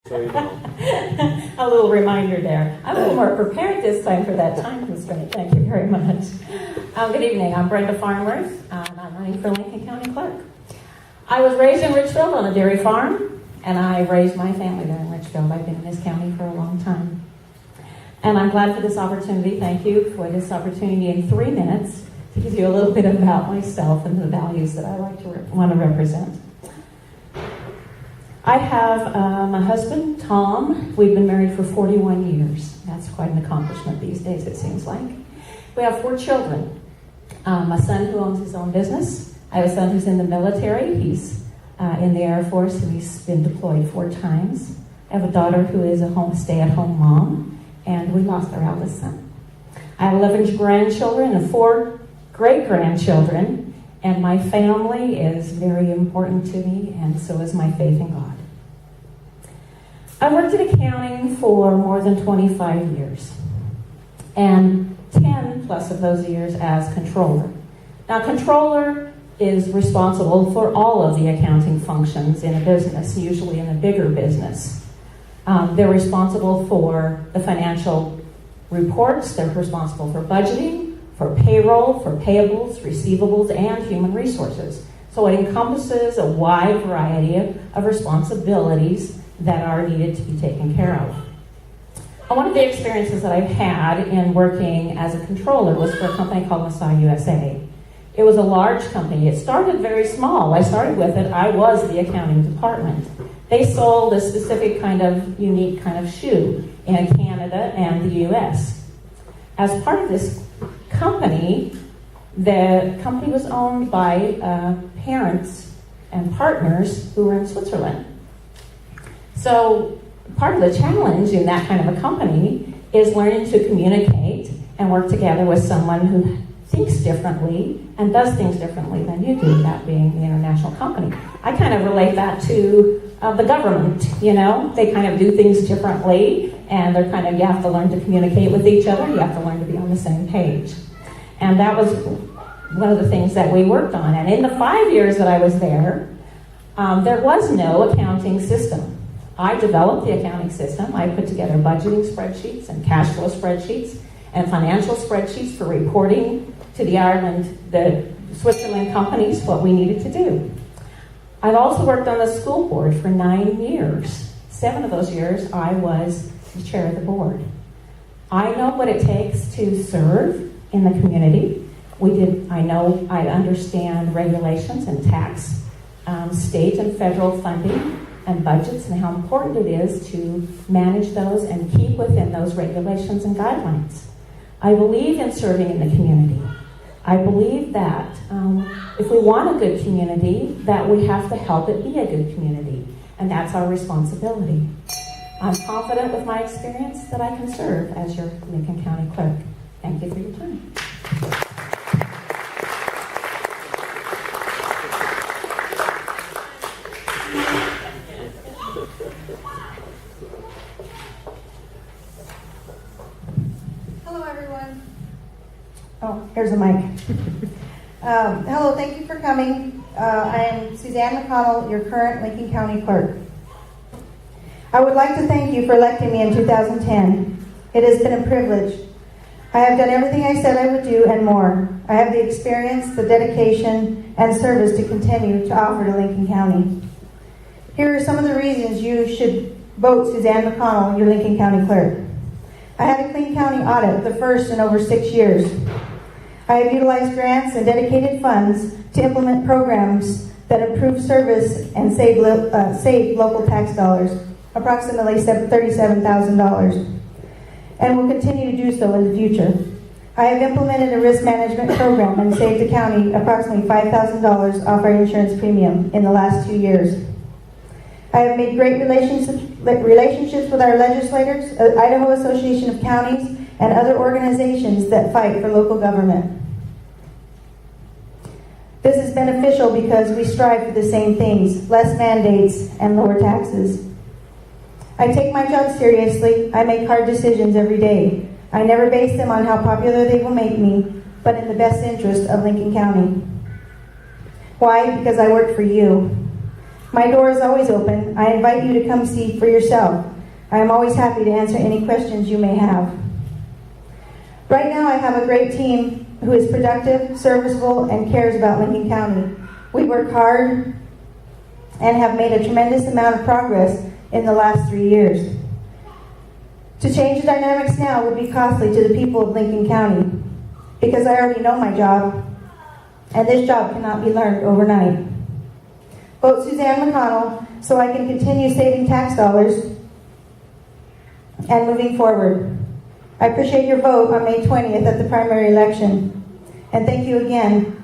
So you know. A little reminder there. I'm a little more prepared this time for that time constraint. Thank you very much. Good evening. I'm Brenda Farnworth, and I'm running for Lincoln County Clerk. I was raised in Richfield on a dairy farm, and I raised my family there in Richfield. I've been in this county for a long time. And I'm glad for this opportunity. Thank you for this opportunity in 3 minutes to give you a little bit about myself and the values that I want to represent. I have my husband, Tom. We've been married for 41 years. That's quite an accomplishment these days, it seems like. We have 4 children. A son who owns his own business. I have a son who's in the military. He's in the Air Force, and he's been deployed 4 times. I have a daughter who is a stay-at-home mom, and we lost our eldest son. I have 11 grandchildren and 4 great-grandchildren, and my family is very important to me, and so is my faith in God. I worked in accounting for more than 25 years, and 10 plus of those years as controller. Now, controller is responsible for all of the accounting functions in a business, usually in a bigger business. They're responsible for the financial reports, they're responsible for budgeting, for payroll, for payables, receivables, and human resources. So it encompasses a wide variety of responsibilities that are needed to be taken care of. One of the experiences that I've had in working as a controller was for a company called Messiah USA. It was a large company. It started very small. I started with it. I was the accounting department. They sold a specific unique kind of shoe in Canada and the US. As part of this company, the company was owned by parents and partners who were in Switzerland. So part of the challenge in that kind of a company is learning to communicate and work together with someone who thinks differently and does things differently than you do, that being the international company. I kind of relate that to the government, They kind of do things differently, and they're you have to learn to communicate with each other, you have to learn to be on the same page. And that was one of the things that we worked on. And in the 5 years that I was there was no accounting system. I developed the accounting system. I put together budgeting spreadsheets and cash flow spreadsheets and financial spreadsheets for reporting to the Switzerland companies what we needed to do. I've also worked on the school board for 9 years. 7 of those years I was the chair of the board. I know what it takes to serve in the community. I understand regulations and tax, state and federal funding and budgets, and how important it is to manage those and keep within those regulations and guidelines. I believe in serving in the community. I believe that if we want a good community, that we have to help it be a good community, and that's our responsibility. I'm confident with my experience that I can serve as your Lincoln County Clerk. Thank you for your time. Oh, here's a mic. Hello, thank you for coming. I am Suzanne McConnell, your current Lincoln County Clerk. I would like to thank you for electing me in 2010. It has been a privilege. I have done everything I said I would do and more. I have the experience, the dedication, and service to continue to offer to Lincoln County. Here are some of the reasons you should vote Suzanne McConnell, your Lincoln County Clerk. I had a clean county audit, the first in over 6 years. I have utilized grants and dedicated funds to implement programs that improve service and save local tax dollars, approximately $37,000, and will continue to do so in the future. I have implemented a risk management program and saved the county approximately $5,000 off our insurance premium in the last 2 years. I have made great relationships with our legislators, Idaho Association of Counties, and other organizations that fight for local government. This is beneficial because we strive for the same things: less mandates and lower taxes. I take my job seriously. I make hard decisions every day. I never base them on how popular they will make me, but in the best interest of Lincoln County. Why? Because I work for you. My door is always open. I invite you to come see for yourself. I am always happy to answer any questions you may have. Right now, I have a great team who is productive, serviceable, and cares about Lincoln County. We work hard and have made a tremendous amount of progress in the last 3 years. To change the dynamics now would be costly to the people of Lincoln County because I already know my job, and this job cannot be learned overnight. Vote Suzanne McConnell so I can continue saving tax dollars and moving forward. I appreciate your vote on May 20th at the primary election. And thank you again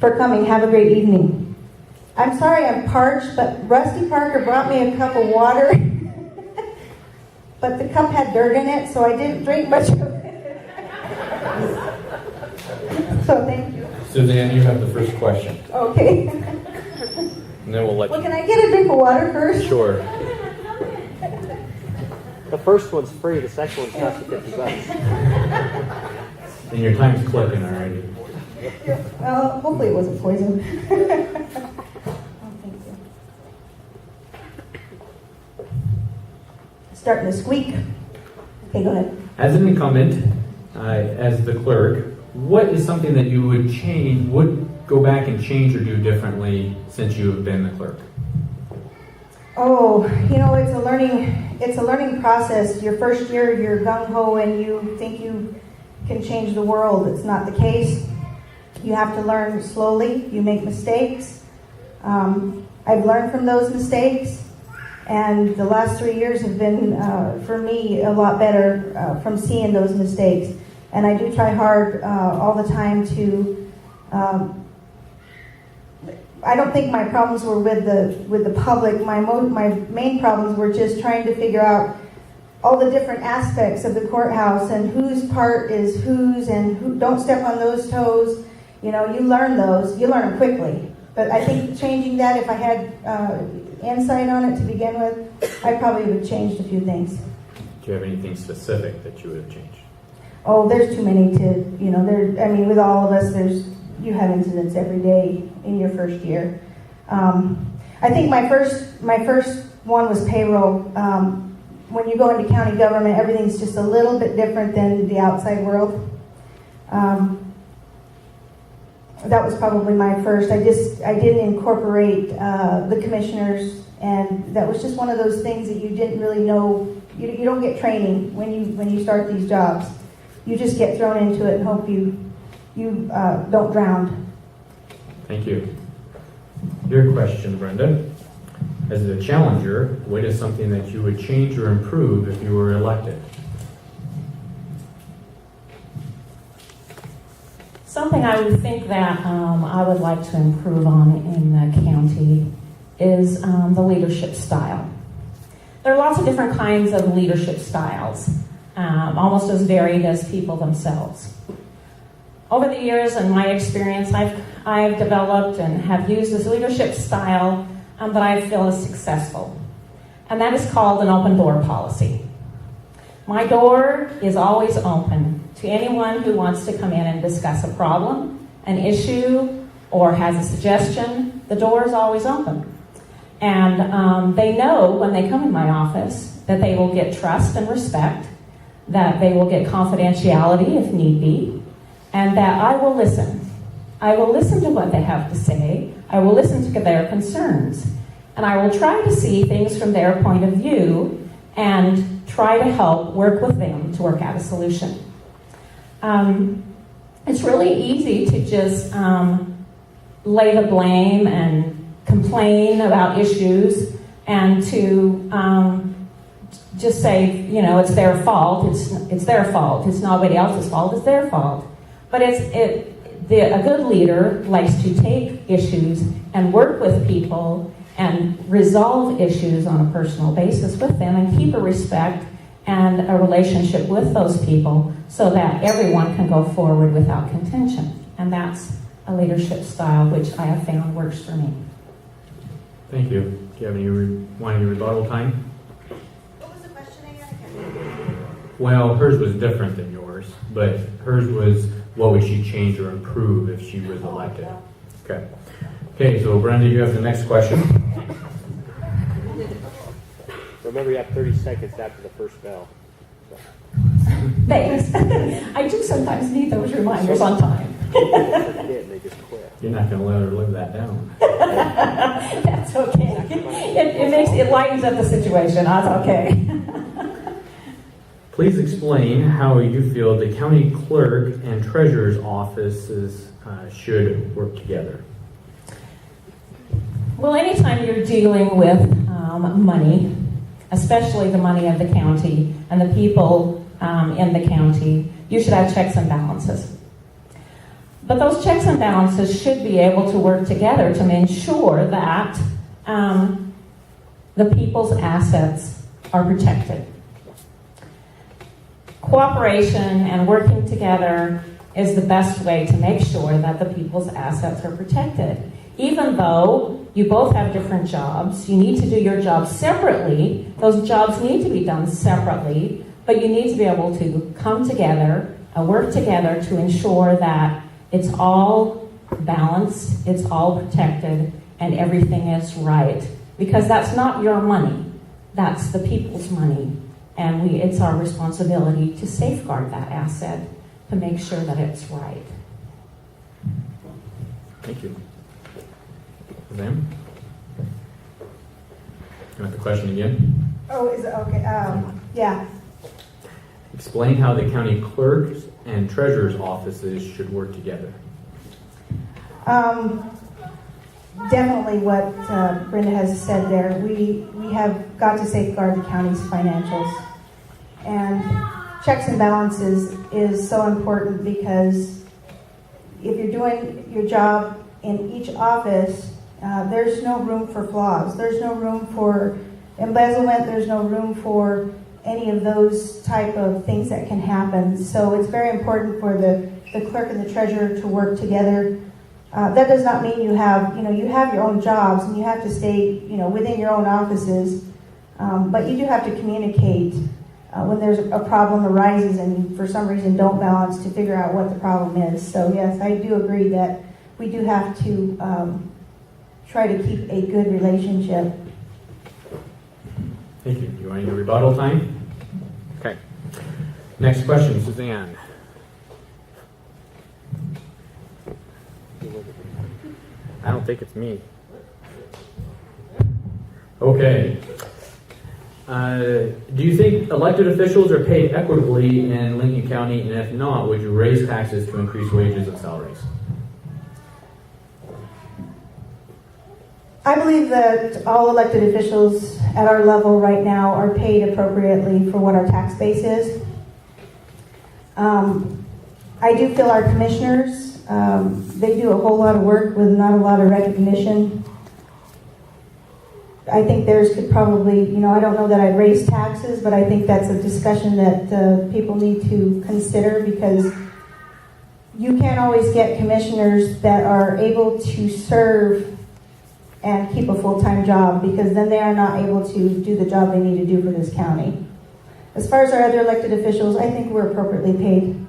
for coming. Have a great evening. I'm sorry I'm parched, but Rusty Parker brought me a cup of water. But the cup had dirt in it, so I didn't drink much of it. So thank you. Suzanne, you have the first question. Okay. And then we'll let Well, you. can I get a drink of water first? Sure. The first one's free, the second one costs you $50. And your time's clicking already. Well, hopefully it wasn't poison. Oh, thank you. Starting to squeak. Okay, go ahead. As an incumbent, as the clerk, what is something that you would go back and change or do differently since you have been the clerk? Oh, it's a learning process. Your first year, you're gung-ho and you think you can change the world. It's not the case. You have to learn slowly. You make mistakes. I've learned from those mistakes, and the last 3 years have been, for me, a lot better from seeing those mistakes. And I do try hard all the time to. I don't think my problems were with the public. My main problems were just trying to figure out all the different aspects of the courthouse and whose part is whose and who. Don't step on those toes. You learn those. You learn them quickly. But I think changing that, if I had insight on it to begin with, I probably would have changed a few things. Do you have anything specific that you would have changed? Oh, there's too many to, with all of us, you have incidents every day in your first year. I think my first one was payroll. When you go into county government, everything's just a little bit different than the outside world. That was probably my first. I didn't incorporate the commissioners, and that was just one of those things that you didn't really know. You don't get training when you start these jobs. You just get thrown into it and hope you don't drown. Thank you. Your question, Brenda. As a challenger, what is something that you would change or improve if you were elected? Something I would think that I would like to improve on in the county is the leadership style. There are lots of different kinds of leadership styles, almost as varied as people themselves. Over the years, in my experience, I've developed and have used this leadership style that I feel is successful, and that is called an open door policy. My door is always open to anyone who wants to come in and discuss a problem, an issue, or has a suggestion. The door is always open. And they know when they come in my office that they will get trust and respect, that they will get confidentiality if need be, and that I will listen. I will listen to what they have to say. I will listen to their concerns. And I will try to see things from their point of view and try to help work with them to work out a solution. It's really easy to just lay the blame and complain about issues and to just say, it's their fault. It's their fault. It's nobody else's fault. It's their fault. But a good leader likes to take issues and work with people and resolve issues on a personal basis with them and keep a respect and a relationship with those people so that everyone can go forward without contention. And that's a leadership style which I have found works for me. Thank you. Do you have any rebuttal time? What was the question again? Well, hers was different than yours, but hers was what would she change or improve if she was elected? Okay. Okay, so Brenda, you have the next question. Remember, you have 30 seconds after the first bell. Thanks. I do sometimes need those reminders on time. People forget and they just quit. You're not going to let her live that down. That's okay. It lightens up the situation. That's okay. Please explain how you feel the county clerk and treasurer's offices should work together. Well, anytime you're dealing with money, especially the money of the county and the people in the county, you should have checks and balances. But those checks and balances should be able to work together to ensure that the people's assets are protected. Cooperation and working together is the best way to make sure that the people's assets are protected. Even though you both have different jobs, you need to do your jobs separately. Those jobs need to be done separately, but you need to be able to come together, work together to ensure that it's all balanced, it's all protected, and everything is right. Because that's not your money, that's the people's money. And it's our responsibility to safeguard that asset, to make sure that it's right. Thank you. Suzanne? You want the question again? Oh, is it okay? Yeah. Explain how the county clerk's and treasurer's offices should work together. Definitely what Brenda has said there. We have got to safeguard the county's financials. And checks and balances is so important because if you're doing your job in each office, there's no room for flaws. There's no room for embezzlement. There's no room for any of those type of things that can happen. So it's very important for the clerk and the treasurer to work together. That does not mean you have your own jobs and you have to stay, within your own offices. But you do have to communicate when there's a problem arises and you, for some reason, don't balance to figure out what the problem is. So yes, I do agree that we do have to try to keep a good relationship. Thank you. You want any rebuttal time? Okay. Next question, Suzanne. I don't think it's me. Okay. Do you think elected officials are paid equitably in Lincoln County, and if not, would you raise taxes to increase wages and salaries? I believe that all elected officials at our level right now are paid appropriately for what our tax base is. I do feel our commissioners, they do a whole lot of work with not a lot of recognition. I think theirs could probably, I don't know that I'd raise taxes, but I think that's a discussion that people need to consider because you can't always get commissioners that are able to serve and keep a full-time job because then they are not able to do the job they need to do for this county. As far as our other elected officials, I think we're appropriately paid.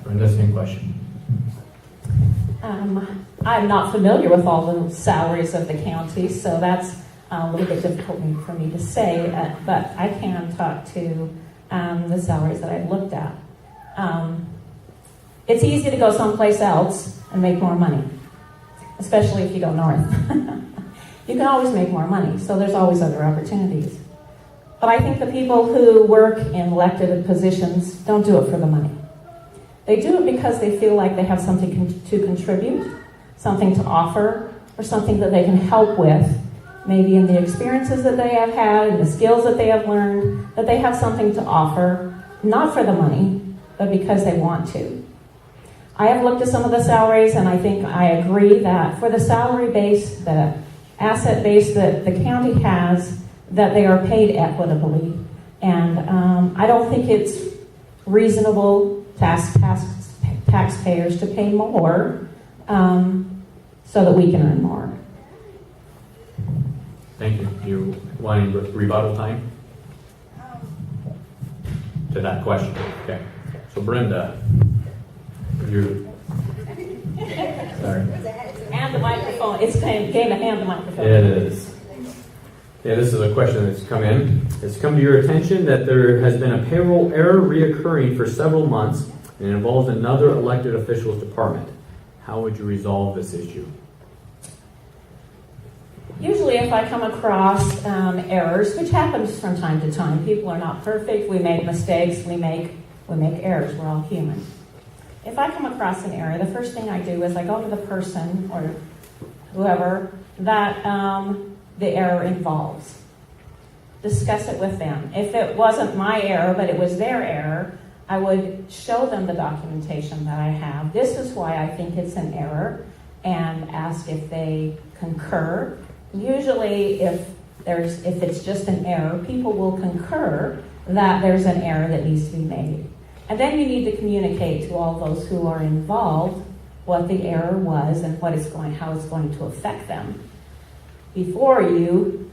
Brenda, same question. I'm not familiar with all the salaries of the county, so that's a little bit difficult for me to say, but I can talk to the salaries that I've looked at. It's easy to go someplace else and make more money, especially if you go north. You can always make more money, so there's always other opportunities. But I think the people who work in elected positions don't do it for the money. They do it because they feel like they have something to contribute, something to offer, or something that they can help with, maybe in the experiences that they have had and the skills that they have learned, that they have something to offer, not for the money, but because they want to. I have looked at some of the salaries, and I think I agree that for the salary base, the asset base that the county has, that they are paid equitably. And I don't think it's reasonable to ask taxpayers to pay more so that we can earn more. Thank you. You want any rebuttal time to that question? Okay. So Brenda, you. Sorry. And the microphone. It's game to hand the microphone. It is. Yeah, this is a question that's come in. It's come to your attention that there has been a payroll error reoccurring for several months and it involves another elected official's department. How would you resolve this issue? Usually if I come across errors, which happens from time to time, people are not perfect, we make mistakes, we make errors, we're all human. If I come across an error, the first thing I do is I go to the person or whoever that the error involves. Discuss it with them. If it wasn't my error, but it was their error, I would show them the documentation that I have. This is why I think it's an error, and ask if they concur. Usually, if it's just an error, people will concur that there's an error that needs to be made. And then you need to communicate to all those who are involved what the error was and how it's going to affect them before you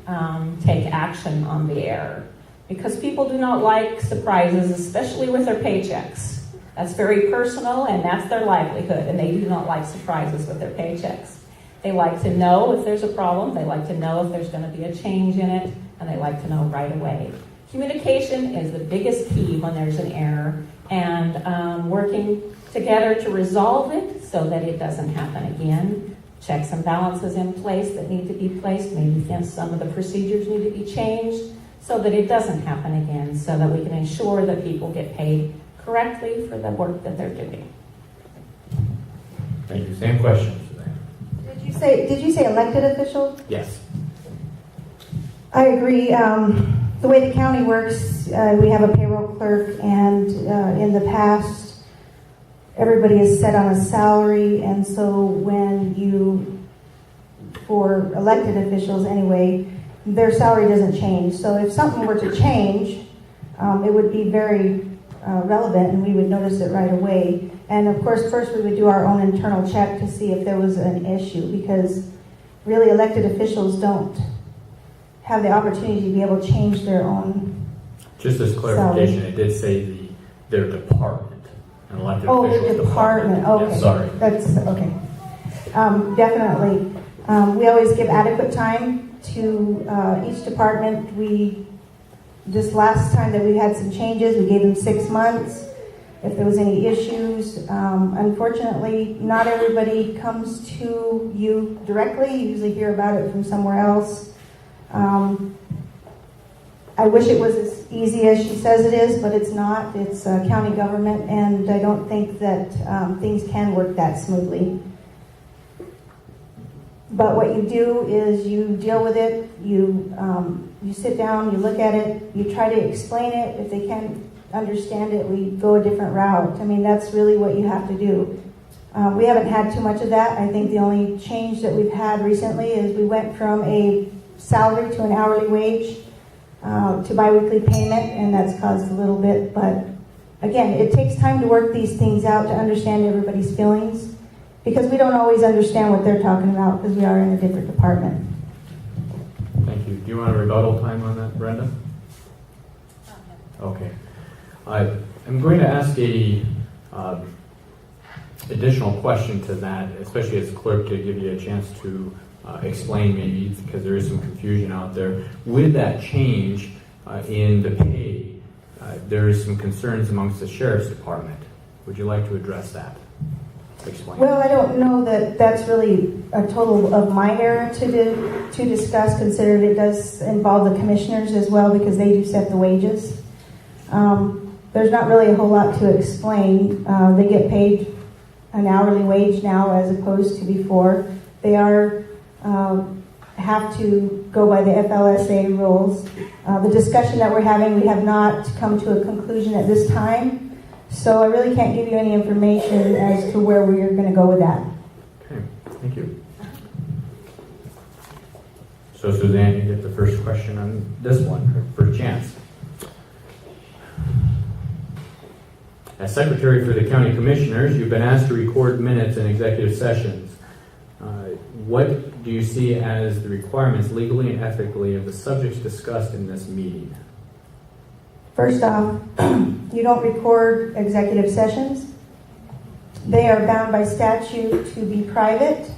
take action on the error. Because people do not like surprises, especially with their paychecks. That's very personal, and that's their livelihood, and they do not like surprises with their paychecks. They like to know if there's a problem, they like to know if there's going to be a change in it, and they like to know right away. Communication is the biggest key when there's an error, and working together to resolve it so that it doesn't happen again. Checks and balances in place that need to be placed. Maybe some of the procedures need to be changed so that it doesn't happen again, so that we can ensure that people get paid correctly for the work that they're doing. Thank you. Same question, Suzanne. Did you say elected official? Yes. I agree. The way the county works, we have a payroll clerk, and in the past, everybody is set on a salary, and so for elected officials anyway, their salary doesn't change. So if something were to change, it would be very relevant, and we would notice it right away. And of course, first we would do our own internal check to see if there was an issue, because really elected officials don't have the opportunity to be able to change their own. Just as clarification, it did say their department, an elected official's their department. Okay. Yeah, sorry. That's okay. Definitely. We always give adequate time to each department. This last time that we had some changes, we gave them 6 months. If there was any issues, unfortunately, not everybody comes to you directly. You usually hear about it from somewhere else. I wish it was as easy as she says it is, but it's not. It's county government, and I don't think that things can work that smoothly. But what you do is you deal with it, you sit down, you look at it, you try to explain it. If they can't understand it, we go a different route. I mean, that's really what you have to do. We haven't had too much of that. I think the only change that we've had recently is we went from a salary to an hourly wage to biweekly payment, and that's caused a little bit. But again, it takes time to work these things out to understand everybody's feelings, because we don't always understand what they're talking about because we are in a different department. Thank you. Do you want a rebuttal time on that, Brenda? Okay. I'm going to ask a additional question to that, especially as clerk, to give you a chance to explain, maybe, because there is some confusion out there. With that change in the pay, there is some concerns amongst the sheriff's department. Would you like to address that? Explain. Well, I don't know that that's really a total of my area to discuss, considering it does involve the commissioners as well, because they do set the wages. There's not really a whole lot to explain. They get paid an hourly wage now as opposed to before. They have to go by the FLSA rules. The discussion that we're having, we have not come to a conclusion at this time. So I really can't give you any information as to where we're going to go with that. Okay, thank you. So Suzanne, you get the first question on this one, her first chance. As Secretary for the County Commissioners, you've been asked to record minutes in executive sessions. What do you see as the requirements legally and ethically of the subjects discussed in this meeting? First off, you don't record executive sessions. They are bound by statute to be private.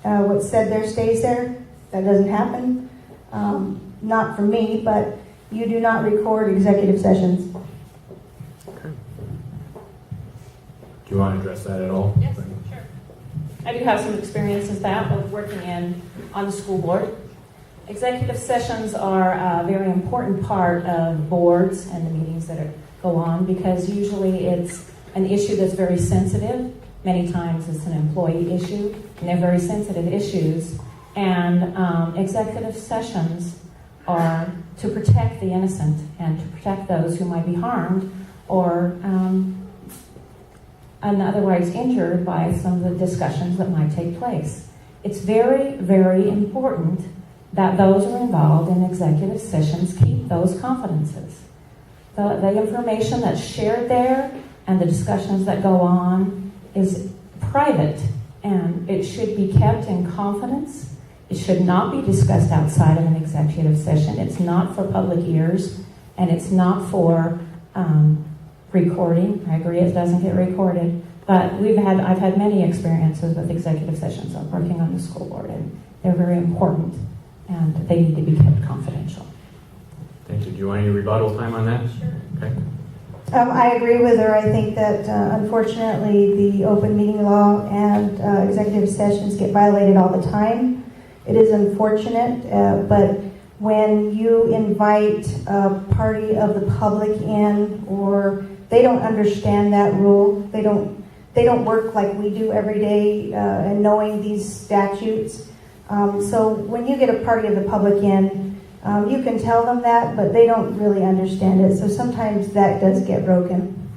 What's said there stays there. That doesn't happen. not from me, but you do not record executive sessions. Do you want to address that at all? Yes, sure. I do have some experience with that, of working on the school board. Executive sessions are a very important part of boards and the meetings that go on, because usually it's an issue that's very sensitive. Many times it's an employee issue, and they're very sensitive issues. And executive sessions are to protect the innocent and to protect those who might be harmed or and otherwise injured by some of the discussions that might take place. It's very, very important that those who are involved in executive sessions keep those confidences. The information that's shared there and the discussions that go on is private, and it should be kept in confidence. It should not be discussed outside of an executive session. It's not for public ears, and it's not for recording. I agree, it doesn't get recorded, but I've had many experiences with executive sessions of working on the school board, and they're very important, and they need to be kept confidential. Thank you. Do you want any rebuttal time on that? Sure. Okay. I agree with her. I think that unfortunately the open meeting law and executive sessions get violated all the time. It is unfortunate, but when you invite a party of the public in, or they don't understand that rule, they don't work like we do every day in knowing these statutes. So when you get a party of the public in, you can tell them that, but they don't really understand it. So sometimes that does get broken.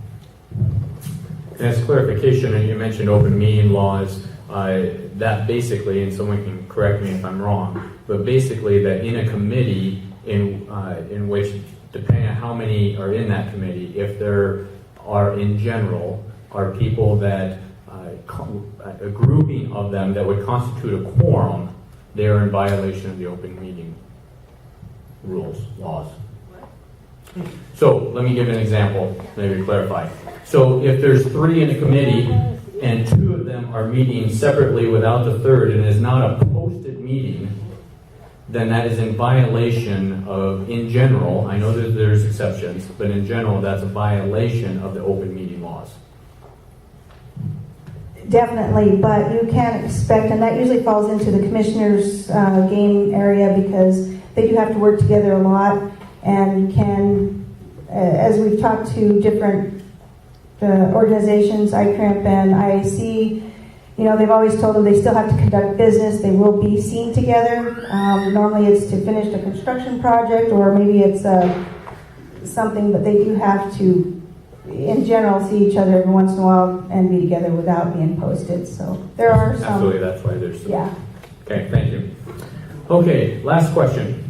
As clarification, and you mentioned open meeting laws, that basically, and someone can correct me if I'm wrong, but basically that in a committee in which, depending on how many are in that committee, if there are in general are people that a grouping of them that would constitute a quorum, they are in violation of the open meeting laws. So let me give an example, maybe clarify. So if there's 3 in a committee and 2 of them are meeting separately without the third, and is not a posted meeting, then that is in violation of, in general, I know that there's exceptions, but in general that's a violation of the open meeting laws. Definitely, but you can't expect, and that usually falls into the commissioner's game area, because they do have to work together a lot, and you can, as we've talked to different organizations, ICRIMP and IAC, they've always told them they still have to conduct business. They will be seen together. Normally it's to finish a construction project, or maybe it's something, but they do have to, in general, see each other every once in a while and be together without being posted. So there are some. Absolutely, that's why there's some. Yeah. Okay, thank you. Okay, last question.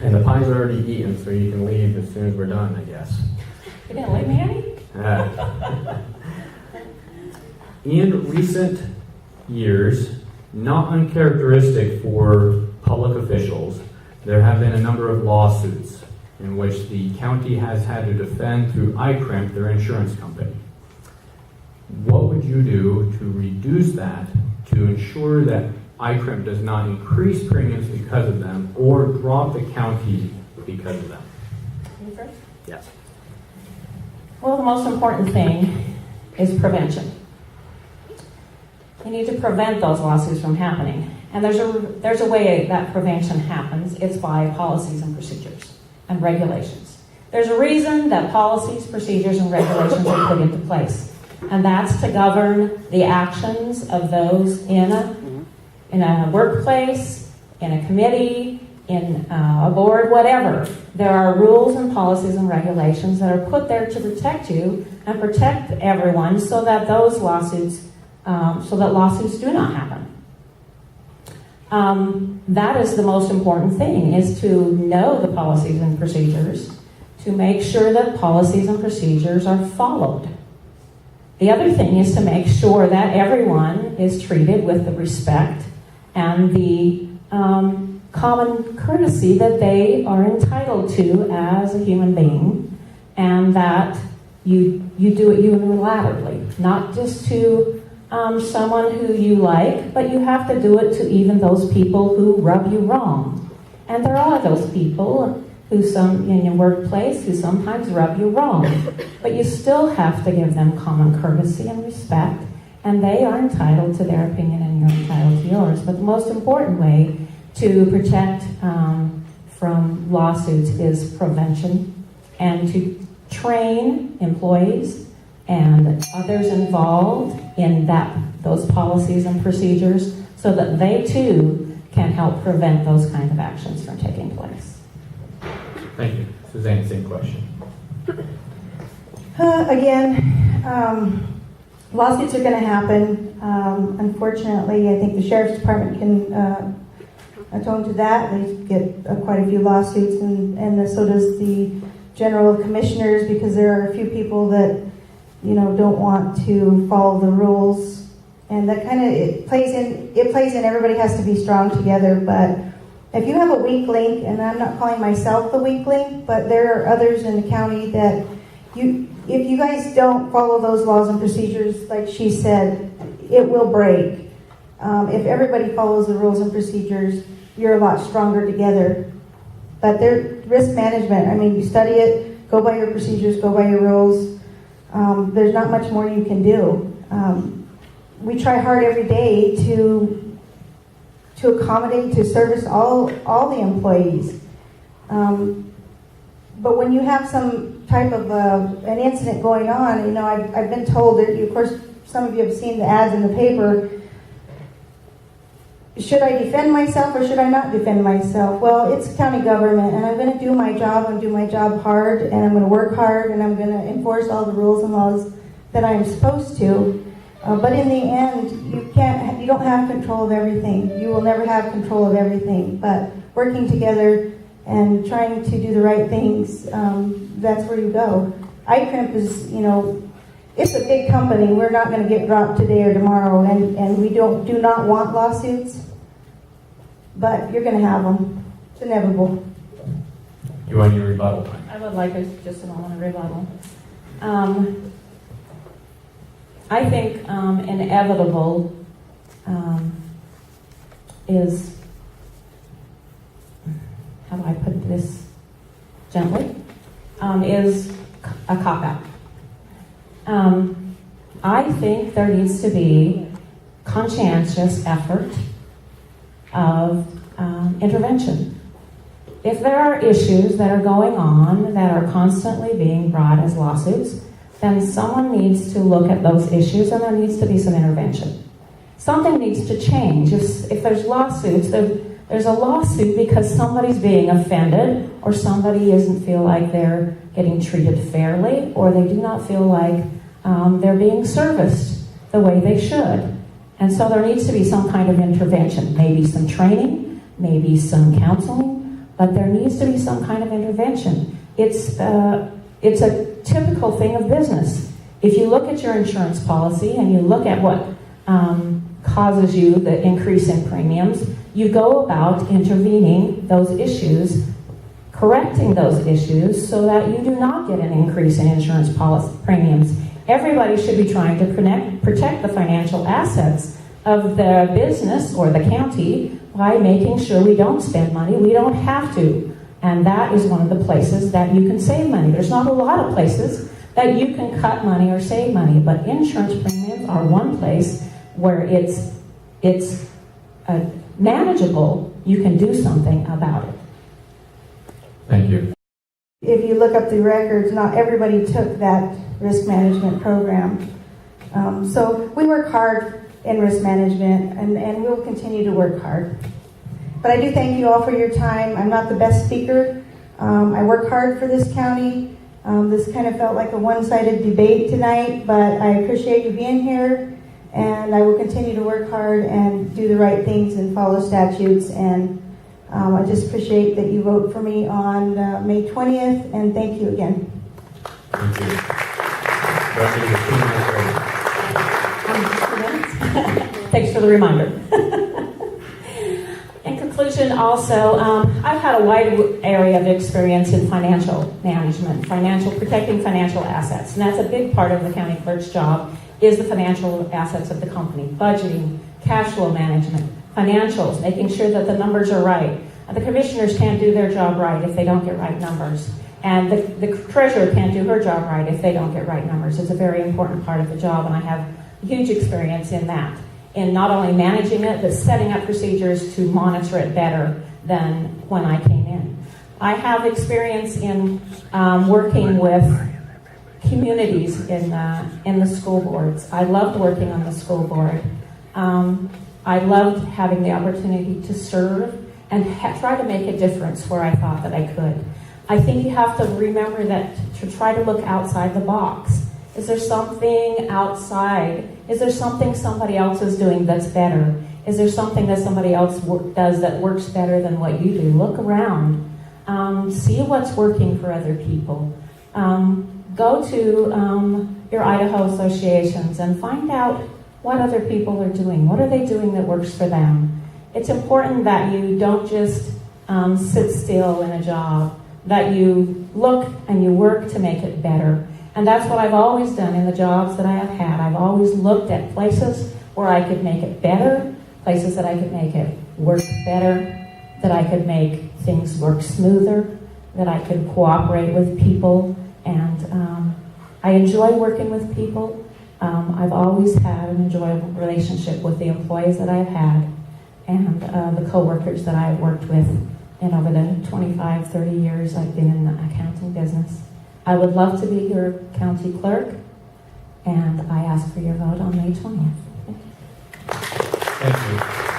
And the pie's are already eaten, so you can leave as soon as we're done, I guess. You're going to leave me any? In recent years, not uncharacteristic for public officials, there have been a number of lawsuits in which the county has had to defend through ICRIMP, their insurance company. What would you do to reduce that, to ensure that ICRIMP does not increase premiums because of them or drop the county because of them? You first? Yes. Well, the most important thing is prevention. You need to prevent those lawsuits from happening. And there's a way that prevention happens. It's by policies and procedures and regulations. There's a reason that policies, procedures, and regulations are put into place. And that's to govern the actions of those in a workplace, in a committee, in a board, whatever. There are rules and policies and regulations that are put there to protect you and protect everyone, so that those lawsuits do not happen. That is the most important thing, is to know the policies and procedures, to make sure that policies and procedures are followed. The other thing is to make sure that everyone is treated with the respect and the common courtesy that they are entitled to as a human being, and that you do it unilaterally, not just to someone who you like, but you have to do it to even those people who rub you wrong. And there are those people who in your workplace who sometimes rub you wrong. But you still have to give them common courtesy and respect, and they are entitled to their opinion and you're entitled to yours. But the most important way to protect from lawsuits is prevention, and to train employees and others involved in those policies and procedures so that they too can help prevent those kinds of actions from taking place. Thank you. Suzanne, same question. Again, lawsuits are going to happen. Unfortunately, I think the Sheriff's Department can atone to that. They get quite a few lawsuits, and so does the General Commissioners, because there are a few people that don't want to follow the rules, and that kind of it plays in. Everybody has to be strong together. But if you have a weak link, and I'm not calling myself the weak link, but there are others in the county that if you guys don't follow those laws and procedures, like she said, it will break. If everybody follows the rules and procedures, you're a lot stronger together. But risk management, I mean, you study it, go by your procedures, go by your rules. There's not much more you can do. We try hard every day to accommodate, to service all the employees. But when you have some type of an incident going on, I've been told that, of course, some of you have seen the ads in the paper. Should I defend myself or should I not defend myself? Well, it's county government, and I'm going to do my job and do my job hard, and I'm going to work hard, and I'm going to enforce all the rules and laws that I'm supposed to. But in the end, you don't have control of everything. You will never have control of everything. But working together and trying to do the right things, that's where you go. iCrimp is, it's a big company. We're not going to get dropped today or tomorrow, and we do not want lawsuits, but you're going to have them. It's inevitable. You want your rebuttal time? I would like just a moment of rebuttal. I think inevitable is, how do I put this gently, is a cop-out. I think there needs to be conscientious effort of intervention. If there are issues that are going on that are constantly being brought as lawsuits, then someone needs to look at those issues and there needs to be some intervention. Something needs to change. If there's lawsuits, there's a lawsuit because somebody's being offended, or somebody doesn't feel like they're getting treated fairly, or they do not feel like they're being serviced the way they should. And so there needs to be some kind of intervention, maybe some training, maybe some counseling, but there needs to be some kind of intervention. It's a typical thing of business. If you look at your insurance policy and you look at what causes you the increase in premiums, you go about intervening those issues, correcting those issues so that you do not get an increase in insurance policy premiums. Everybody should be trying to protect the financial assets of the business or the county by making sure we don't spend money we don't have to. And that is one of the places that you can save money. There's not a lot of places that you can cut money or save money, but insurance premiums are one place where it's manageable. You can do something about it. Thank you. If you look up the records, not everybody took that risk management program. So we work hard in risk management, and we'll continue to work hard. But I do thank you all for your time. I'm not the best speaker. I work hard for this county. This kind of felt like a one-sided debate tonight, but I appreciate you being here, and I will continue to work hard and do the right things and follow statutes. And I just appreciate that you vote for me on May 20th, and thank you again. Thank you. Rest of the 2 minutes ready. Thanks for the reminder. In conclusion, also, I've had a wide area of experience in financial management, protecting financial assets, and that's a big part of the county clerk's job, is the financial assets of the company, budgeting, cash flow management, financials, making sure that the numbers are right, The commissioners can't do their job right if they don't get right numbers. And the treasurer can't do her job right if they don't get right numbers. It's a very important part of the job, and I have huge experience in that. In not only managing it, but setting up procedures to monitor it better than when I came in. I have experience in working with communities in the school boards. I loved working on the school board. I loved having the opportunity to serve and try to make a difference where I thought that I could. I think you have to remember that to try to look outside the box. Is there something outside? Is there something somebody else is doing that's better? Is there something that somebody else does that works better than what you do? Look around. See what's working for other people. Go to your Idaho associations and find out what other people are doing. What are they doing that works for them? It's important that you don't just sit still in a job, that you look and you work to make it better. And that's what I've always done in the jobs that I have had. I've always looked at places where I could make it better, places that I could make it work better, that I could make things work smoother, that I could cooperate with people. And I enjoy working with people. I've always had an enjoyable relationship with the employees that I've had and the coworkers that I've worked with in over the 25, 30 years I've been in the accounting business. I would love to be your county clerk, and I ask for your vote on May 20th. Thank you.